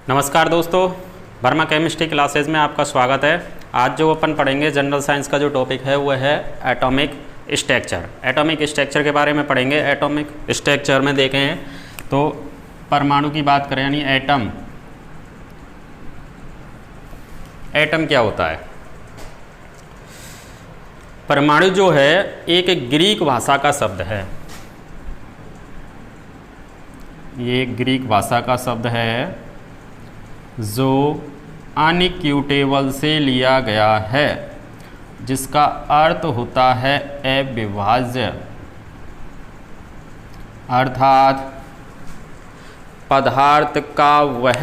नमस्कार दोस्तों, Verma chemistry classes में आपका स्वागत है। आज जो अपन पढ़ेंगे जनरल साइंस का जो टॉपिक है वो है एटॉमिक स्ट्रक्चर। एटॉमिक स्ट्रक्चर के बारे में पढ़ेंगे। एटॉमिक स्ट्रक्चर में देखें तो परमाणु की बात करें यानी एटम। एटम क्या होता है? परमाणु जो है एक ग्रीक भाषा का शब्द है। ये ग्रीक भाषा का शब्द है जो अनइक्यूटेबल से लिया गया है, जिसका अर्थ होता है अविभाज्य, अर्थात पदार्थ का वह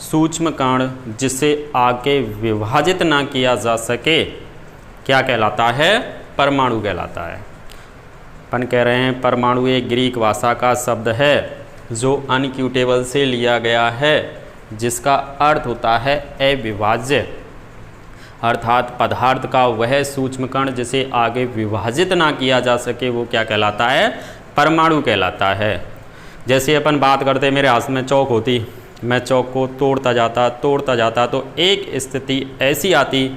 सूक्ष्म कण जिसे आगे विभाजित ना किया जा सके क्या कहलाता है? परमाणु कहलाता है। अपन कह रहे हैं परमाणु एक ग्रीक भाषा का शब्द है जो अनइक्यूटेबल से लिया गया है, जिसका अर्थ होता है अविभाज्य, अर्थात पदार्थ का वह सूक्ष्म कण जिसे आगे विभाजित ना किया जा सके वो क्या कहलाता है? परमाणु कहलाता है। जैसे अपन बात करते, मेरे हाथ में चौक होती, मैं चौक को तोड़ता जाता तो एक स्थिति ऐसी आती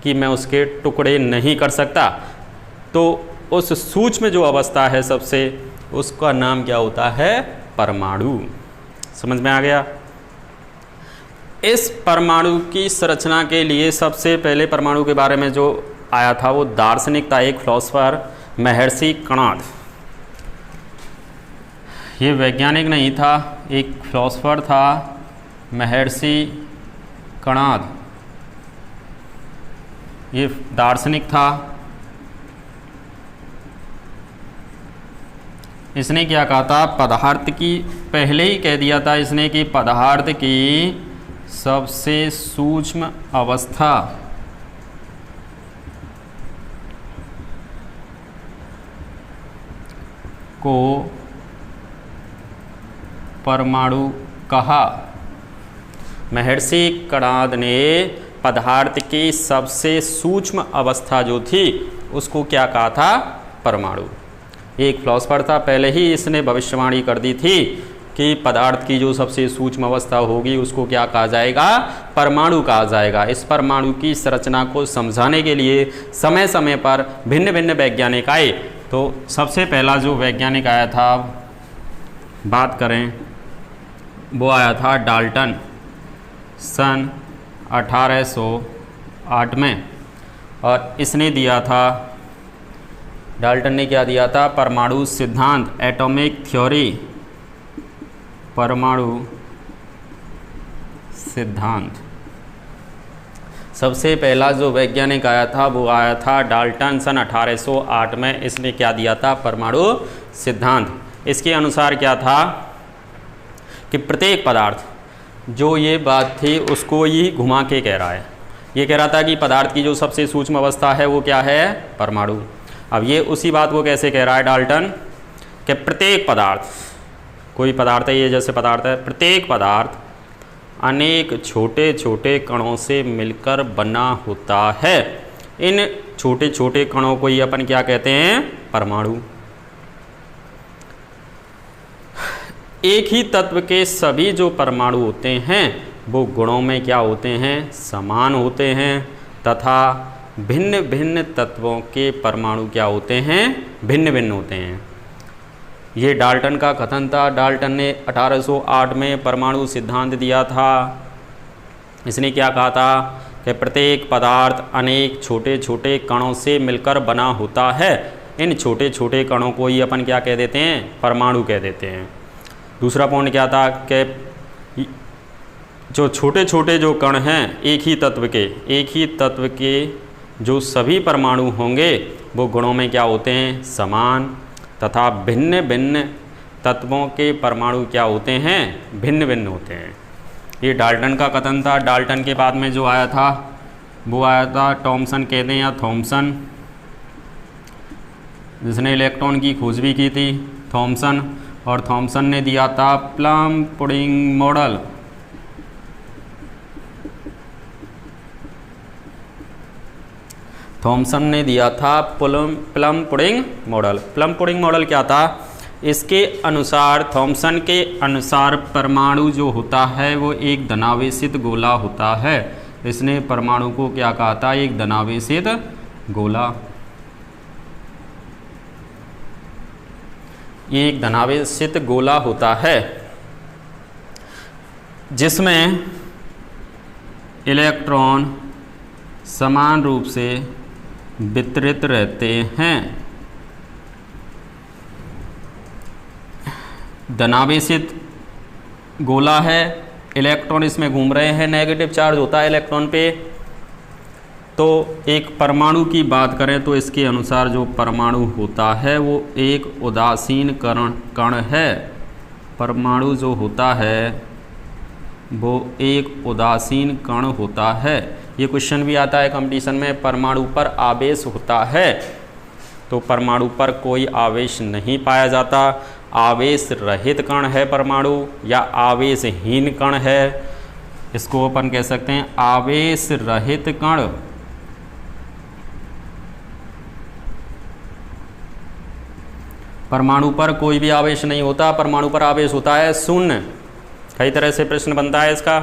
कि मैं उसके टुकड़े नहीं कर सकता। तो उस सूक्ष्म जो अवस्था है सबसे, उसका नाम क्या होता है? परमाणु। समझ में आ गया? इस परमाणु की संरचना के लिए सबसे पहले परमाणु के बारे में जो आया था वो दार्शनिक था, एक फिलोसफर महर्षि कणाद। ये वैज्ञानिक नहीं था, एक फिलोसफर था महर्षि कणाद। ये दार्शनिक था। इसने क्या कहा था? पदार्थ की, पहले ही कह दिया था इसने कि पदार्थ की सबसे सूक्ष्म अवस्था को परमाणु कहा। महर्षि कणाद ने पदार्थ की सबसे सूक्ष्म अवस्था जो थी उसको क्या कहा था? परमाणु। एक फिलोसफर था, पहले ही इसने भविष्यवाणी कर दी थी कि पदार्थ की जो सबसे सूक्ष्म अवस्था होगी उसको क्या कहा जाएगा? परमाणु कहा जाएगा। इस परमाणु की संरचना को समझाने के लिए समय समय पर भिन्न भिन्न वैज्ञानिक आए। तो सबसे पहला जो वैज्ञानिक आया था, बात करें, वो आया था डाल्टन सन 1808 में। और इसने दिया था, डाल्टन ने क्या दिया था? परमाणु सिद्धांत, एटॉमिक थ्योरी, परमाणु सिद्धांत। सबसे पहला जो वैज्ञानिक आया था वो आया था डाल्टन सन 1808 में। इसने क्या दिया था? परमाणु सिद्धांत। इसके अनुसार क्या था कि प्रत्येक पदार्थ, जो ये बात थी उसको ये घुमा के कह रहा है। ये कह रहा था कि पदार्थ की जो सबसे सूक्ष्म अवस्था है वो क्या है? परमाणु। अब ये उसी बात को कैसे कह रहा है डाल्टन? कि प्रत्येक पदार्थ, कोई पदार्थ है, ये जैसे पदार्थ है, प्रत्येक पदार्थ अनेक छोटे छोटे कणों से मिलकर बना होता है। इन छोटे छोटे कणों को ही अपन क्या कहते हैं? परमाणु। एक ही तत्व के सभी जो परमाणु होते हैं वो गुणों में क्या होते हैं? समान होते हैं, तथा भिन्न भिन्न तत्वों के परमाणु क्या होते हैं? भिन्न भिन्न होते हैं। ये डाल्टन का कथन था। डाल्टन ने 1808 में परमाणु सिद्धांत दिया था। इसने क्या कहा था कि प्रत्येक पदार्थ अनेक छोटे छोटे कणों से मिलकर बना होता है। इन छोटे छोटे कणों को ही अपन क्या कह देते हैं? परमाणु कह देते हैं। दूसरा पॉइंट क्या था कि जो छोटे छोटे जो कण हैं एक ही तत्व के जो सभी परमाणु होंगे वो गुणों में क्या होते हैं? समान, तथा भिन्न भिन्न तत्वों के परमाणु क्या होते हैं? भिन्न भिन्न होते हैं। ये डाल्टन का कथन था। डाल्टन के बाद में जो आया था वो आया था थॉमसन, कहते हैं या थॉमसन, जिसने इलेक्ट्रॉन की खोज भी की थी, थॉमसन। और थॉमसन ने दिया था प्लम पुडिंग मॉडल। थॉमसन ने दिया था plum pudding model. Plum pudding model क्या था इसके अनुसार, थॉमसन के अनुसार परमाणु जो होता है वो एक धनावेशित गोला होता है। इसने परमाणु को क्या कहा था? एक धनावेशित गोला। ये एक धनावेशित गोला होता है जिसमें इलेक्ट्रॉन समान रूप से वितरित रहते हैं। धनावेशित गोला है, इलेक्ट्रॉन इसमें घूम रहे हैं, नेगेटिव चार्ज होता है इलेक्ट्रॉन पे। तो एक परमाणु की बात करें तो इसके अनुसार जो परमाणु होता है वो एक उदासीन कण है। परमाणु जो होता है वो एक उदासीन कण होता है। ये क्वेश्चन भी आता है कंपटीशन में, परमाणु पर आवेश होता है तो परमाणु पर कोई आवेश नहीं पाया जाता। आवेश रहित कण है परमाणु या आवेशहीन कण है, इसको अपन कह सकते हैं आवेश रहित कण। परमाणु पर कोई भी आवेश नहीं होता, परमाणु पर आवेश होता है शून्य। कई तरह से प्रश्न बनता है इसका,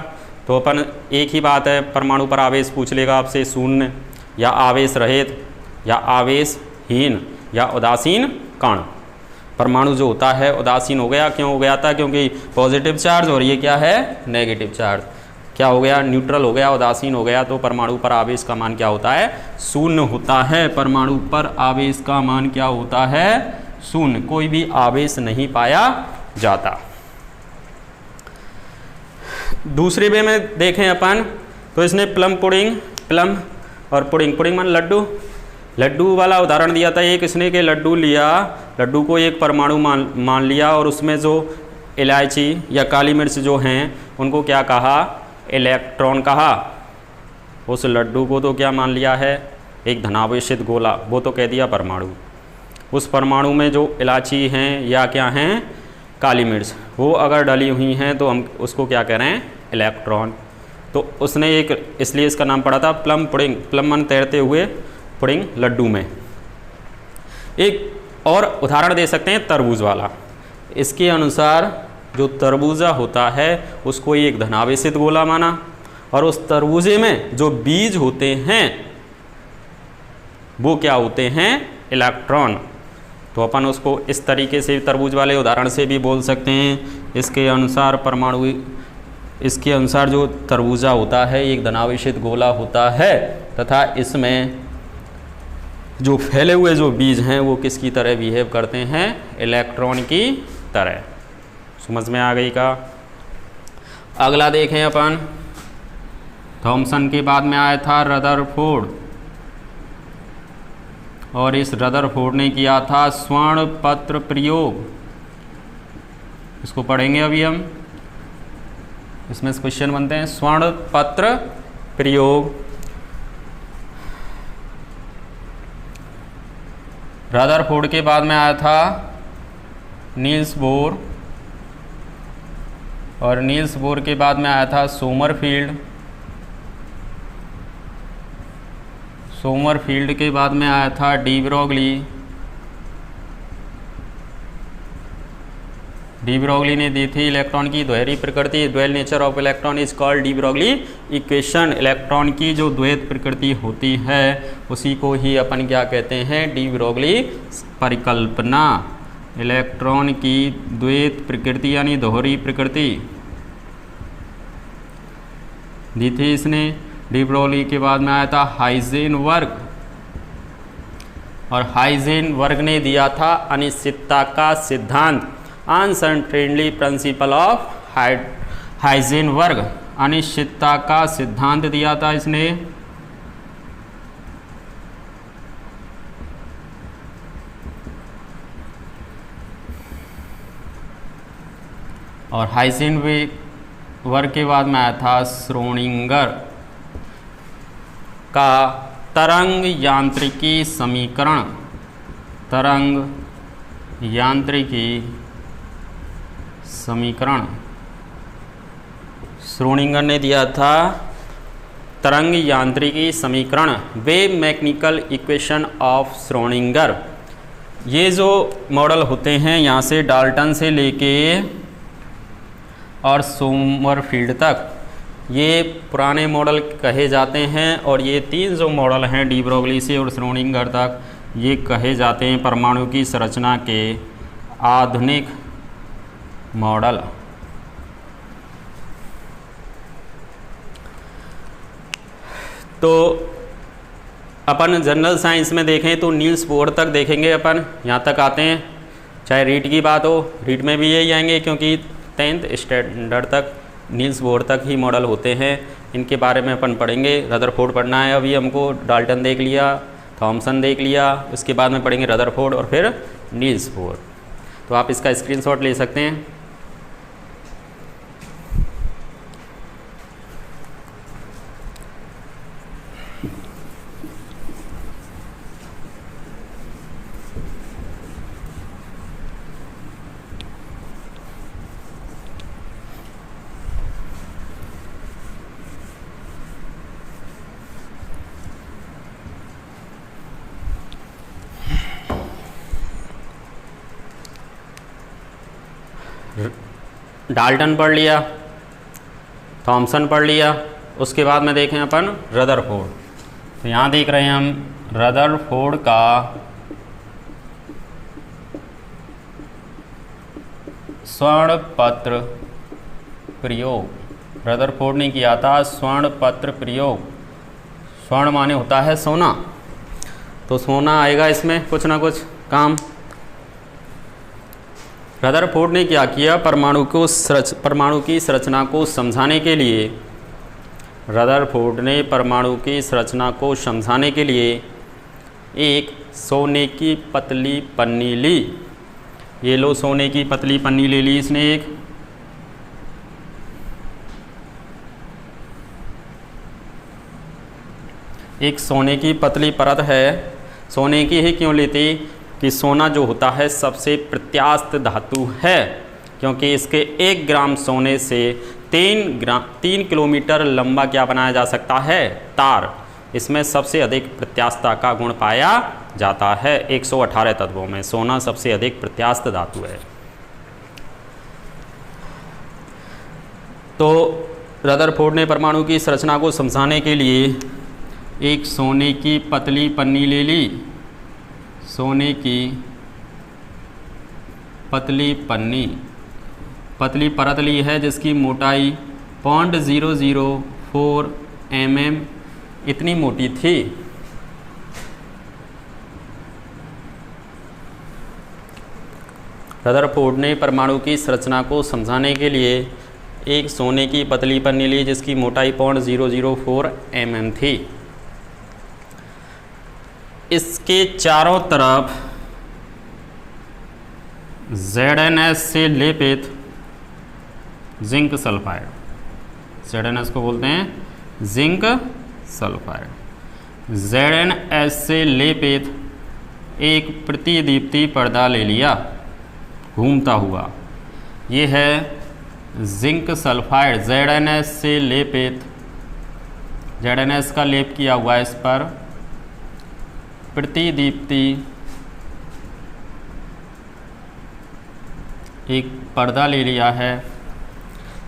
तो अपन एक ही बात है, परमाणु पर आवेश पूछ लेगा आपसे, शून्य या आवेश रहित या आवेशहीन या उदासीन कण। परमाणु जो होता है उदासीन हो गया, क्यों हो गया था? क्योंकि पॉजिटिव चार्ज और ये क्या है? Negative charge. क्या हो गया? न्यूट्रल हो गया, उदासीन हो गया। तो परमाणु पर आवेश का मान क्या होता है? शून्य होता है। परमाणु पर आवेश का मान क्या होता है? शून्य। कोई भी आवेश नहीं पाया जाता। दूसरे वे में देखें अपन तो इसने प्लम और पुडिंग मान लड्डू वाला उदाहरण दिया था। एक इसने के लड्डू लिया, लड्डू को एक परमाणु मान लिया और उसमें जो इलायची या काली मिर्च जो हैं उनको क्या कहा? इलेक्ट्रॉन कहा। उस लड्डू को तो क्या मान लिया है? एक धनावेशित गोला, वो तो कह दिया परमाणु। उस परमाणु में जो इलायची हैं या क्या हैं? काली मिर्च, वो अगर डली हुई हैं तो हम उसको क्या कह रहे हैं? इलेक्ट्रॉन। तो उसने एक, इसलिए इसका नाम पड़ा था प्लम मन तैरते हुए, पुडिंग लड्डू में। एक और उदाहरण दे सकते हैं तरबूज वाला। इसके अनुसार जो तरबूजा होता है उसको एक धनावेशित गोला माना और उस तरबूजे में जो बीज होते हैं वो क्या होते हैं? इलेक्ट्रॉन। तो अपन उसको इस तरीके से तरबूज वाले उदाहरण से भी बोल सकते हैं। इसके अनुसार जो तरबूजा होता है एक धनावेशित गोला होता है तथा इसमें जो फैले हुए जो बीज हैं वो किसकी तरह बिहेव करते हैं? इलेक्ट्रॉन की तरह। समझ में आ गई का? अगला देखें अपन, थॉमसन के बाद में आया था रदरफोर्ड और इस रदरफोर्ड ने किया था स्वर्ण पत्र प्रयोग। इसको पढ़ेंगे अभी हम। इसमें क्वेश्चन बनते हैं स्वर्ण पत्र प्रयोग। रदरफोर्ड के बाद में आया था नील्स बोर और नील्स बोर के बाद में आया था सोमरफील्ड के बाद में आया था डी ब्रोगली ने दी थी इलेक्ट्रॉन की द्वैरी प्रकृति। Dual nature of electron is called de Broglie equation. Electron की जो द्वैत प्रकृति होती है उसी को ही अपन क्या कहते हैं? डी ब्रोगली परिकल्पना। इलेक्ट्रॉन की द्वैत प्रकृति यानी दोहरी प्रकृति दी थी इसने। डी ब्रोगली के बाद में आया था हाइजेनबर्ग और हाइजेनबर्ग ने दिया था अनिश्चितता का सिद्धांत, अनसर्टेनिटी प्रिंसिपल ऑफ हाइजेनबर्ग। अनिश्चितता का सिद्धांत दिया था इसने। और हाइजेनबर्ग के बाद में आया था श्रोडिंगर का तरंग यांत्रिकी समीकरण। तरंग यांत्रिकी समीकरण श्रोडिंगर ने दिया था तरंग यांत्रिकी समीकरण, wave mechanical equation of Schrodinger. ये जो मॉडल होते हैं यहाँ से डाल्टन से लेके और सोमरफील्ड तक ये पुराने मॉडल कहे जाते हैं, और ये 3 जो मॉडल हैं डी ब्रोगली से और श्रोडिंगर तक ये कहे जाते हैं परमाणु की संरचना के आधुनिक मॉडल। तो अपन जनरल साइंस में देखें तो नील्स बोर तक देखेंगे, अपन यहाँ तक आते हैं। चाहे रीट की बात हो, रीट में भी यही आएंगे क्योंकि 10th स्टैंडर्ड तक नील्स बोर तक ही मॉडल होते हैं। इनके बारे में अपन पढ़ेंगे। रदरफोर्ड पढ़ना है अभी हमको, डाल्टन देख लिया, थॉमसन देख लिया, उसके बाद में पढ़ेंगे रदरफोर्ड और फिर नील्स बोर। तो आप इसका स्क्रीनशॉट ले सकते हैं। डाल्टन पढ़ लिया, थॉमसन पढ़ लिया, उसके बाद में देखें अपन रदरफोर्ड। तो यहाँ देख रहे हैं हम रदरफोर्ड का स्वर्ण पत्र प्रयोग। रदरफोर्ड ने किया था स्वर्ण पत्र प्रयोग। स्वर्ण माने होता है सोना, तो सोना आएगा इसमें कुछ ना कुछ काम। रदरफोर्ड ने क्या किया, परमाणु की संरचना को समझाने के लिए, रदरफोर्ड ने परमाणु की संरचना को समझाने के लिए एक सोने की पतली पन्नी ली। ये लो, सोने की पतली पन्नी ले ली इसने। एक सोने की पतली परत है। सोने की ही क्यों लेती कि सोना जो होता है सबसे प्रत्यास्थ धातु है, क्योंकि इसके 1 ग्राम सोने से 3 किलोमीटर लंबा क्या बनाया जा सकता है, तार। इसमें सबसे अधिक प्रत्यास्थता का गुण पाया जाता है। 118 तत्वों में सोना सबसे अधिक प्रत्यास्थ धातु है। तो रदरफोर्ड ने परमाणु की संरचना को समझाने के लिए एक सोने की पतली पन्नी ले ली। सोने की पतली पन्नी, पतली परत ली है जिसकी मोटाई 0.004 mm इतनी मोटी थी। रदरफोर्ड ने परमाणु की संरचना को समझाने के लिए एक सोने की पतली पन्नी ली जिसकी मोटाई 0.004 mm थी। इसके चारों तरफ ZnS से लेपित जिंक सल्फाइड, ZnS को बोलते हैं जिंक सल्फाइड, ZnS से लेपित एक प्रतिदीप्ति पर्दा ले लिया घूमता हुआ। ये है जिंक सल्फाइड, ZnS से लेपित, ZnS का लेप किया हुआ है इस पर प्रतिदीप्ति एक पर्दा ले लिया है।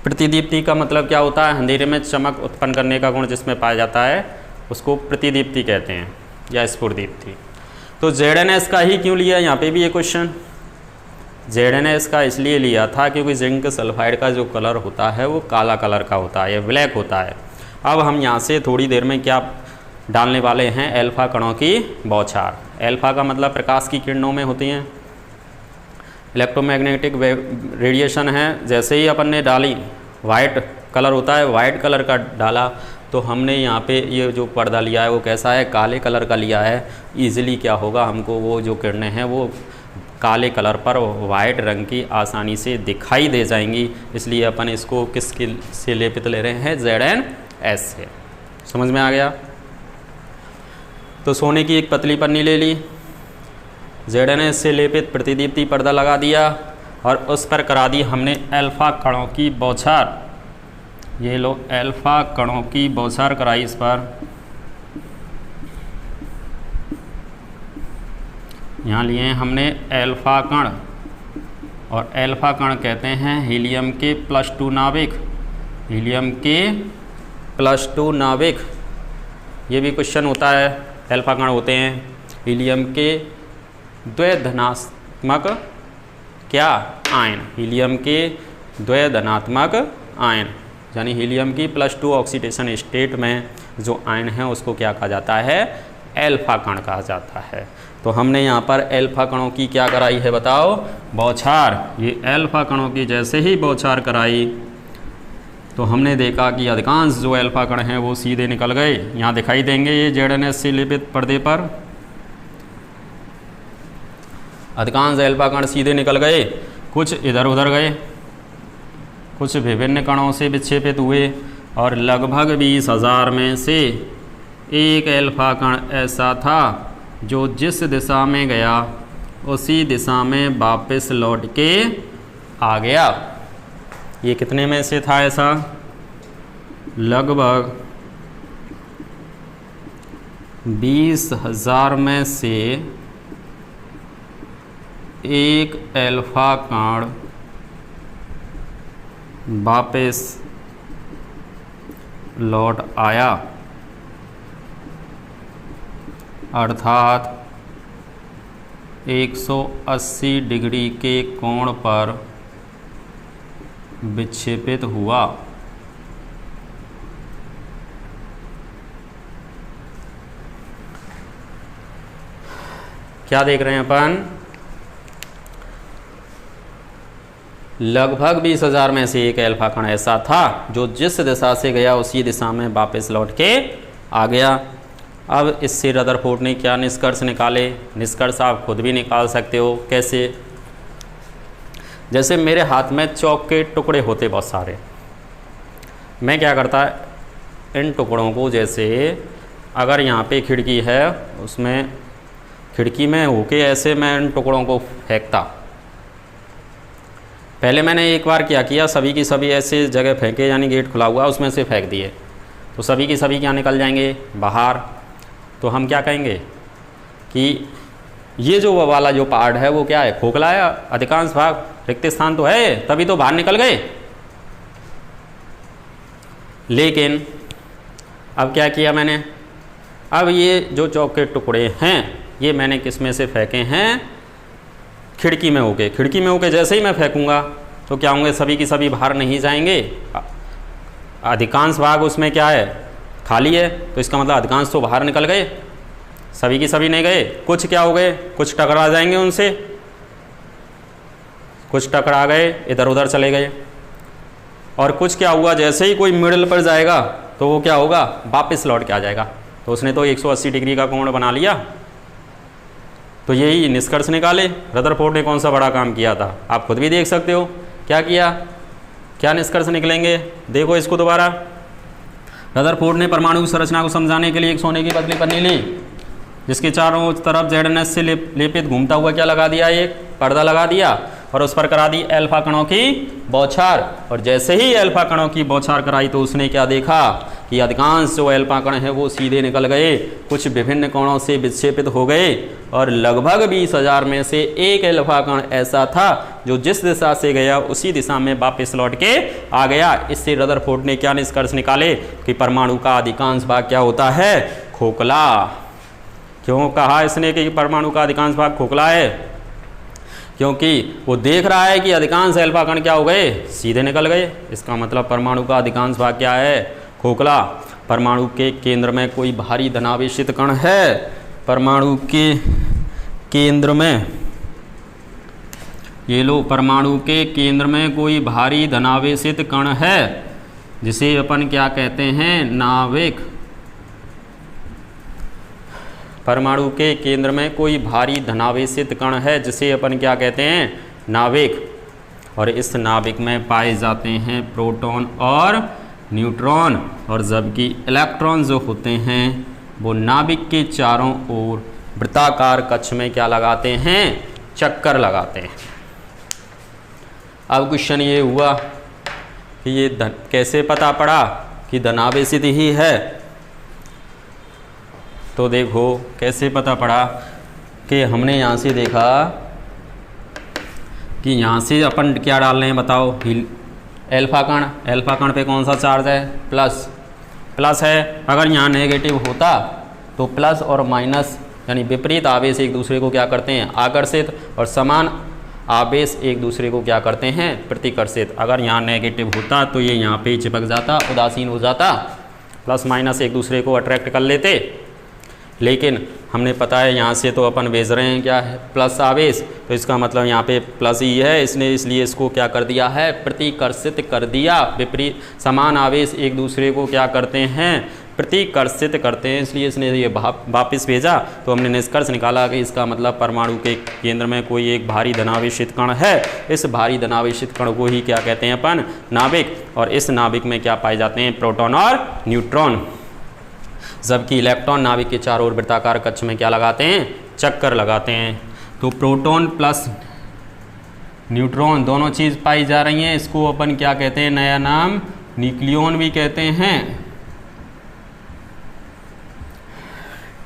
प्रतिदीप्ति का मतलब क्या होता है, अंधेरे में चमक उत्पन्न करने का गुण जिसमें पाया जाता है उसको प्रतिदीप्ति कहते हैं या स्फुरदीप्ति। तो ZnS का ही क्यों लिया, यहाँ पे भी ये क्वेश्चन। ZnS का इसलिए लिया था क्योंकि जिंक सल्फाइड का जो कलर होता है वो काला कलर का होता है, ब्लैक होता है। अब हम यहाँ से थोड़ी देर में क्या डालने वाले हैं, एल्फा कणों की बौछार। एल्फा का मतलब प्रकाश की किरणों में होती हैं, इलेक्ट्रोमैग्नेटिक रेडिएशन है। जैसे ही अपन ने डाली, वाइट कलर होता है, वाइट कलर का डाला, तो हमने यहाँ पे ये जो पर्दा लिया है वो कैसा है, काले कलर का लिया है। ईजिली क्या होगा, हमको वो जो किरणें हैं वो काले कलर पर वाइट रंग की आसानी से दिखाई दे जाएंगी। इसलिए अपन इसको किसके से लेपित ले रहे हैं, ZnS से। समझ में आ गया। तो सोने की एक पतली पन्नी ले ली, ZnS से लेपित प्रतिदीप्ति पर्दा लगा दिया और उस पर करा दी हमने अल्फा कणों की बौछार। ये लो, अल्फा कणों की बौछार कराई इस पर। यहाँ लिए हैं हमने एल्फ़ा कण, और एल्फ़ा कण कहते हैं हीलियम के +2 नाभिक, हीलियम के +2 नाभिक। ये भी क्वेश्चन होता है, एल्फ़ा कण होते हैं हीलियम के द्वैधनात्मक क्या आयन, हीलियम के द्वैधनात्मक आयन, यानी हीलियम की +2 ऑक्सीडेशन स्टेट में जो आयन है उसको क्या कहा जाता है, एल्फ़ा कण कहा जाता है। तो हमने यहाँ पर एल्फ़ा कणों की क्या कराई है बताओ, बौछार। ये एल्फ़ा कणों की जैसे ही बौछार कराई तो हमने देखा कि अधिकांश जो एल्फ़ा कण हैं वो सीधे निकल गए। यहाँ दिखाई देंगे ये ZNS से लेपित पर्दे पर अधिकांश एल्फ़ा कण सीधे निकल गए, कुछ इधर उधर गए, कुछ विभिन्न कणों से विक्षेपित हुए, और लगभग 20,000 में से एक एल्फ़ा कण ऐसा था जो जिस दिशा में गया उसी दिशा में वापस लौट के आ गया। ये कितने में से था ऐसा, लगभग 20,000 में से एक एल्फ़ा कण वापस लौट आया, अर्थात 180 डिग्री के कोण पर विक्षेपित हुआ। क्या देख रहे हैं अपन, लगभग 20,000 में से एक एल्फ़ा कण ऐसा था जो जिस दिशा से गया उसी दिशा में वापस लौट के आ गया। अब इससे रदरफोर्ड ने क्या निष्कर्ष निकाले, निष्कर्ष आप खुद भी निकाल सकते हो। कैसे, जैसे मेरे हाथ में चौक के टुकड़े होते बहुत सारे, मैं क्या करता इन टुकड़ों को, जैसे अगर यहाँ पे खिड़की है उसमें खिड़की में होके ऐसे मैं इन टुकड़ों को फेंकता। पहले मैंने एक बार क्या किया, सभी की सभी ऐसे जगह फेंके, यानी गेट खुला हुआ उसमें से फेंक दिए, तो सभी की सभी क्या निकल जाएंगे बाहर। तो हम क्या कहेंगे कि ये जो वाला जो पार्ट है वो क्या है, खोखला है, अधिकांश भाग रिक्त स्थान तो है, तभी तो बाहर निकल गए। लेकिन अब क्या किया मैंने, अब ये जो चौक के टुकड़े हैं ये मैंने किस में से फेंके हैं, खिड़की में होके। खिड़की में होके जैसे ही मैं फेंकूंगा तो क्या होंगे, सभी की सभी बाहर नहीं जाएंगे, अधिकांश भाग उसमें क्या है, खाली है, तो इसका मतलब अधिकांश तो बाहर निकल गए, सभी की सभी नहीं गए। कुछ क्या हो गए, कुछ टकरा जाएंगे उनसे, कुछ टकरा गए इधर उधर चले गए, और कुछ क्या हुआ, जैसे ही कोई मिडल पर जाएगा तो वो क्या होगा, वापस लौट के आ जाएगा। तो उसने तो 180 डिग्री का कोण बना लिया। तो यही निष्कर्ष निकाले। रदरफोर्ड ने कौन सा बड़ा काम किया था, आप खुद भी देख सकते हो क्या किया, क्या निष्कर्ष निकलेंगे। देखो इसको दोबारा, रदरफोर्ड ने परमाणु की संरचना को समझाने के लिए एक सोने की पतली पन्नी ली, जिसके चारों तरफ ZNS से लेपित घूमता हुआ क्या लगा दिया, एक पर्दा लगा दिया, और उस पर करा दी एल्फा कणों की बौछार। और जैसे ही एल्फा कणों की बौछार कराई तो उसने क्या देखा कि अधिकांश जो एल्फा कण हैं वो सीधे निकल गए, कुछ विभिन्न कोणों से विक्षेपित हो गए, और लगभग 20,000 में से एक एल्फा कण ऐसा था जो जिस दिशा से गया उसी दिशा में वापस लौट के आ गया। इससे रदरफोर्ड ने क्या निष्कर्ष निकाले कि परमाणु का अधिकांश भाग क्या होता है, खोखला। क्यों कहा इसने कि परमाणु का अधिकांश भाग खोखला है, क्योंकि वो देख रहा है कि अधिकांश एल्फा कण क्या हो गए, सीधे निकल गए। इसका मतलब परमाणु का अधिकांश भाग क्या है, खोखला। परमाणु के केंद्र में कोई भारी धनावेशित कण है, परमाणु के केंद्र में, ये लो, परमाणु के केंद्र में कोई भारी धनावेशित कण है जिसे अपन क्या कहते हैं, नाभिक। परमाणु के केंद्र में कोई भारी धनावेशित कण है जिसे अपन क्या कहते हैं, नाभिक। और इस नाभिक में पाए जाते हैं प्रोटॉन और न्यूट्रॉन, और जबकि इलेक्ट्रॉन जो होते हैं वो नाभिक के चारों ओर वृत्ताकार कक्ष में क्या लगाते हैं, चक्कर लगाते हैं। अब क्वेश्चन ये हुआ कि ये कैसे पता पड़ा कि धनावेशित ही है। तो देखो कैसे पता पड़ा कि हमने यहाँ से देखा कि यहाँ से अपन क्या डाल रहे हैं बताओ, एल्फा कण पे कौन सा चार्ज है, प्लस है। अगर यहाँ नेगेटिव होता तो प्लस और माइनस यानी विपरीत आवेश एक दूसरे को क्या करते हैं, आकर्षित, और समान आवेश एक दूसरे को क्या करते हैं, प्रतिकर्षित। अगर यहाँ नेगेटिव होता तो ये यहाँ पे चिपक जाता, उदासीन हो जाता, प्लस माइनस एक दूसरे को अट्रैक्ट कर लेते। लेकिन हमने पता है यहाँ से तो अपन भेज रहे हैं क्या है, प्लस आवेश, तो इसका मतलब यहाँ पे प्लस ही है, इसलिए इसको क्या कर दिया है, प्रतिकर्षित कर दिया। विपरीत समान आवेश एक दूसरे को क्या करते हैं, प्रतिकर्षित करते हैं, इसलिए इसने ये वापस भेजा। तो हमने निष्कर्ष निकाला कि इसका मतलब परमाणु के केंद्र में कोई एक भारी धनावेशित कण है। इस भारी धनावेशित कण को ही क्या कहते हैं अपन, नाभिक। और इस नाभिक में क्या पाए जाते हैं, प्रोटॉन और न्यूट्रॉन। जबकि इलेक्ट्रॉन नाभिक के चारों ओर वृत्ताकार कक्ष में क्या लगाते हैं, चक्कर लगाते हैं। तो प्रोटॉन प्लस न्यूट्रॉन दोनों चीज़ पाई जा रही हैं। इसको अपन क्या कहते हैं, नया नाम न्यूक्लियॉन भी कहते हैं।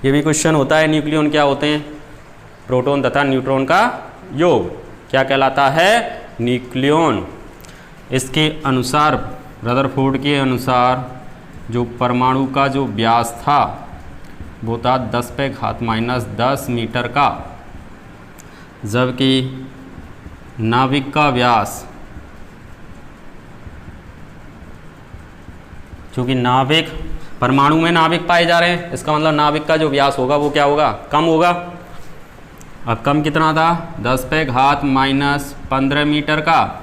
ये भी क्वेश्चन होता है, न्यूक्लियॉन क्या होते हैं, प्रोटॉन तथा न्यूट्रॉन का योग क्या कहलाता है, न्यूक्लियॉन। इसके अनुसार रदरफोर्ड के अनुसार जो परमाणु का जो व्यास था वो था 10⁻⁻10 मीटर का, जबकि नाभिक का व्यास, चूँकि नाभिक परमाणु में नाभिक पाए जा रहे हैं, इसका मतलब नाभिक का जो व्यास होगा वो क्या होगा, कम होगा। अब कम कितना था, 10⁻⁻15 मीटर का,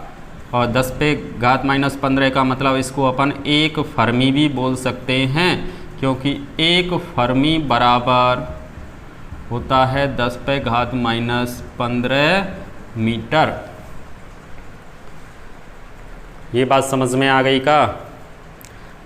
और 10⁻⁻15 का मतलब इसको अपन एक फर्मी भी बोल सकते हैं, क्योंकि एक फर्मी बराबर होता है 10⁻⁻15 मीटर। ये बात समझ में आ गई का,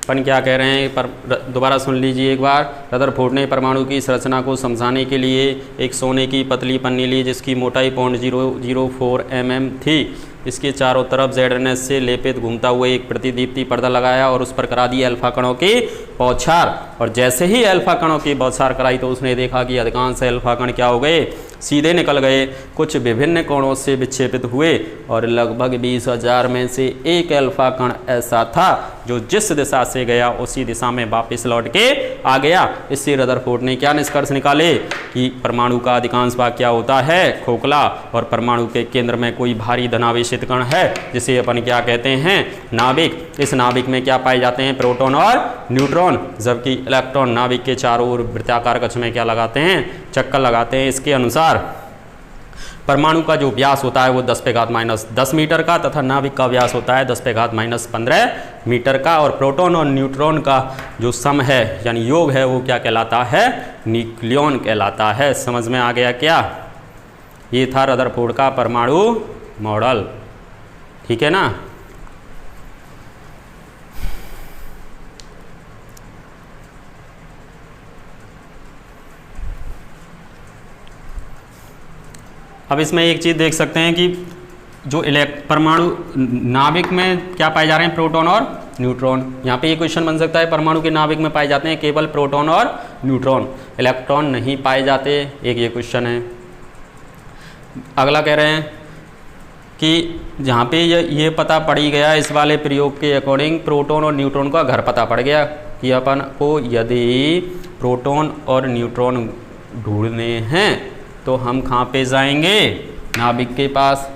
अपन क्या कह रहे हैं, पर दोबारा सुन लीजिए एक बार। रदरफोर्ड ने परमाणु की संरचना को समझाने के लिए एक सोने की पतली पन्नी ली जिसकी मोटाई 0.004 mm थी। इसके चारों तरफ ZNS से लेपित घूमता हुआ एक प्रतिदीप्ति पर्दा लगाया और उस पर करा दी अल्फा कणों की बौछार। और जैसे ही अल्फा कणों की बौछार कराई तो उसने देखा कि अधिकांश अल्फा कण क्या हो गए, सीधे निकल गए, कुछ विभिन्न कोणों से विक्षेपित हुए, और लगभग 20,000 में से एक अल्फा कण ऐसा था जो जिस दिशा से गया उसी दिशा में वापस लौट के आ गया। इससे रदरफोर्ड ने क्या निष्कर्ष निकाले कि परमाणु का अधिकांश भाग क्या होता है, खोखला, और परमाणु के केंद्र में कोई भारी धनावेशित कण है जिसे अपन क्या कहते हैं, नाभिक। इस नाभिक में क्या पाए जाते हैं, प्रोटॉन और न्यूट्रॉन, जबकि इलेक्ट्रॉन नाभिक के चारों ओर वृत्ताकार कक्ष में क्या लगाते हैं, चक्कर लगाते हैं। इसके अनुसार परमाणु का जो व्यास होता है वो 10⁻⁻10 मीटर का तथा नाभिक का व्यास होता है 10⁻⁻15 मीटर का, और प्रोटॉन और न्यूट्रॉन का जो सम है यानी योग है वो क्या कहलाता है, न्यूक्लियॉन कहलाता है। समझ में आ गया क्या? ये था रदरफोर्ड का परमाणु मॉडल, ठीक है ना। अब इसमें एक चीज़ देख सकते हैं कि जो परमाणु नाभिक में क्या पाए जा रहे हैं, प्रोटॉन और न्यूट्रॉन। यहाँ पे ये क्वेश्चन बन सकता है, परमाणु के नाभिक में पाए जाते हैं केवल प्रोटॉन और न्यूट्रॉन, इलेक्ट्रॉन नहीं पाए जाते, एक ये क्वेश्चन है। अगला कह रहे हैं कि जहाँ पे ये पता पड़ी गया इस वाले प्रयोग के अकॉर्डिंग प्रोटॉन और न्यूट्रॉन का घर पता पड़ गया कि अपन को यदि प्रोटॉन और न्यूट्रॉन ढूंढने हैं तो हम कहाँ पे जाएंगे, नाभिक के पास।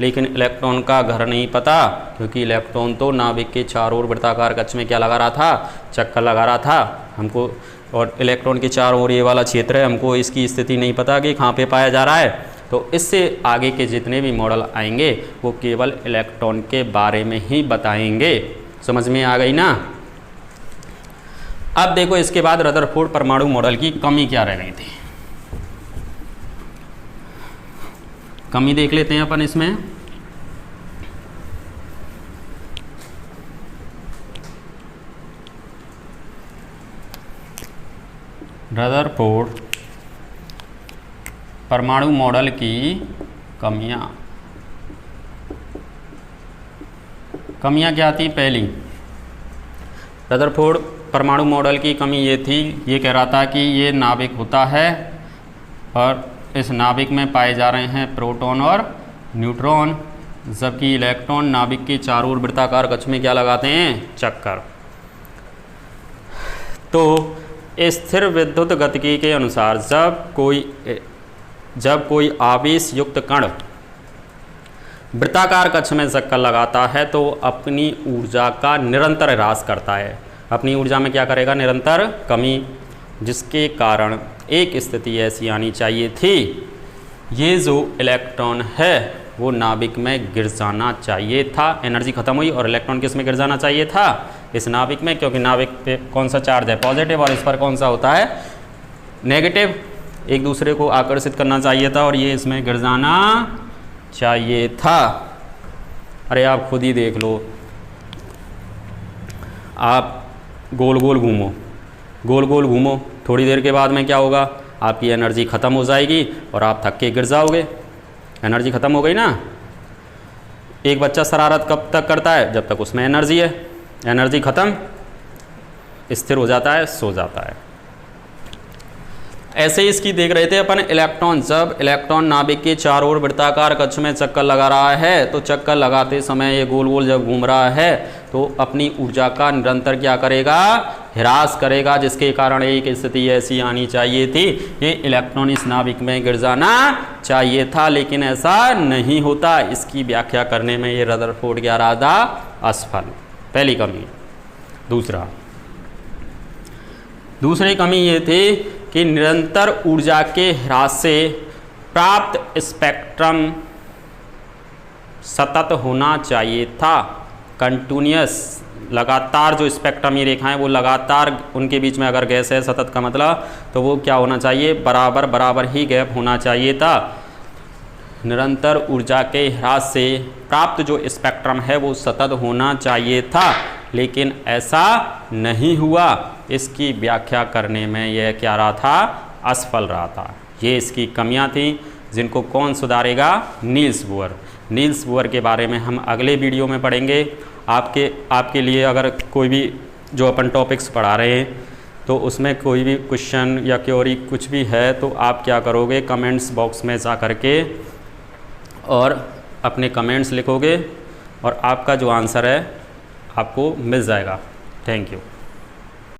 लेकिन इलेक्ट्रॉन का घर नहीं पता, क्योंकि इलेक्ट्रॉन तो नाभिक के चारों ओर वृत्ताकार कक्ष में क्या लगा रहा था, चक्कर लगा रहा था हमको, और इलेक्ट्रॉन के चारों ओर ये वाला क्षेत्र है, हमको इसकी स्थिति नहीं पता कि कहाँ पे पाया जा रहा है। तो इससे आगे के जितने भी मॉडल आएंगे वो केवल इलेक्ट्रॉन के बारे में ही बताएंगे। समझ में आ गई ना। अब देखो इसके बाद रदरफोर्ड परमाणु मॉडल की कमी क्या रह गई थी, कमी देख लेते हैं अपन इसमें। रदरफोर्ड परमाणु मॉडल की कमियां क्या थी। पहली, रदरफोर्ड परमाणु मॉडल की कमी ये थी, ये कह रहा था कि ये नाभिक होता है और इस नाभिक में पाए जा रहे हैं प्रोटॉन और न्यूट्रॉन, जबकि इलेक्ट्रॉन नाभिक के चारों ओर वृत्ताकार कक्ष में क्या लगाते हैं? चक्कर। तो स्थिर विद्युत गतिकी के अनुसार जब कोई आवेश युक्त कण वृत्ताकार कक्ष में चक्कर लगाता है तो अपनी ऊर्जा का निरंतर ह्रास करता है। अपनी ऊर्जा में क्या करेगा? निरंतर कमी, जिसके कारण एक स्थिति ऐसी आनी चाहिए थी, ये जो इलेक्ट्रॉन है वो नाभिक में गिर जाना चाहिए था। एनर्जी खत्म हुई और इलेक्ट्रॉन किस में गिर जाना चाहिए था? इस नाभिक में, क्योंकि नाभिक पे कौन सा चार्ज है? पॉजिटिव, और इस पर कौन सा होता है? नेगेटिव। एक दूसरे को आकर्षित करना चाहिए था और ये इसमें गिर जाना चाहिए था। अरे आप खुद ही देख लो, आप गोल गोल घूमो, गोल गोल घूमो, थोड़ी देर के बाद में क्या होगा? आपकी एनर्जी ख़त्म हो जाएगी और आप थक के गिर जाओगे। एनर्जी ख़त्म हो गई ना। एक बच्चा शरारत कब तक करता है? जब तक उसमें एनर्जी है। एनर्जी ख़त्म, स्थिर हो जाता है, सो जाता है। ऐसे ही इसकी देख रहे थे अपन इलेक्ट्रॉन। जब इलेक्ट्रॉन नाभिक के चारों ओर वृत्ताकार कक्ष में चक्कर लगा रहा है तो चक्कर लगाते समय ये गोल गोल जब घूम रहा है तो अपनी ऊर्जा का निरंतर क्या करेगा? ह्रास करेगा, जिसके कारण एक स्थिति ऐसी आनी चाहिए थी, ये इलेक्ट्रॉन इस नाभिक में गिर जाना चाहिए था, लेकिन ऐसा नहीं होता। इसकी व्याख्या करने में ये रदरफोर्ड क्या रहा था? असफल। पहली कमी। दूसरी कमी ये थी कि निरंतर ऊर्जा के ह्रास से प्राप्त स्पेक्ट्रम सतत होना चाहिए था। कंटिन्यूअस, लगातार जो स्पेक्ट्रम ये रेखाएं वो लगातार, उनके बीच में अगर गैस है, सतत का मतलब, तो वो क्या होना चाहिए? बराबर बराबर ही गैप होना चाहिए था। निरंतर ऊर्जा के ह्रास से प्राप्त जो स्पेक्ट्रम है वो सतत होना चाहिए था, लेकिन ऐसा नहीं हुआ। इसकी व्याख्या करने में यह क्या रहा था? असफल रहा था। ये इसकी कमियां थी, जिनको कौन सुधारेगा? Niels Bohr. नील्स बोर के बारे में हम अगले वीडियो में पढ़ेंगे। आपके लिए अगर कोई भी जो अपन टॉपिक्स पढ़ा रहे हैं तो उसमें कोई भी क्वेश्चन या क्वेरी कुछ भी है तो आप क्या करोगे? कमेंट्स बॉक्स में जा करके और अपने कमेंट्स लिखोगे और आपका जो आंसर है आपको मिल जाएगा। Thank you.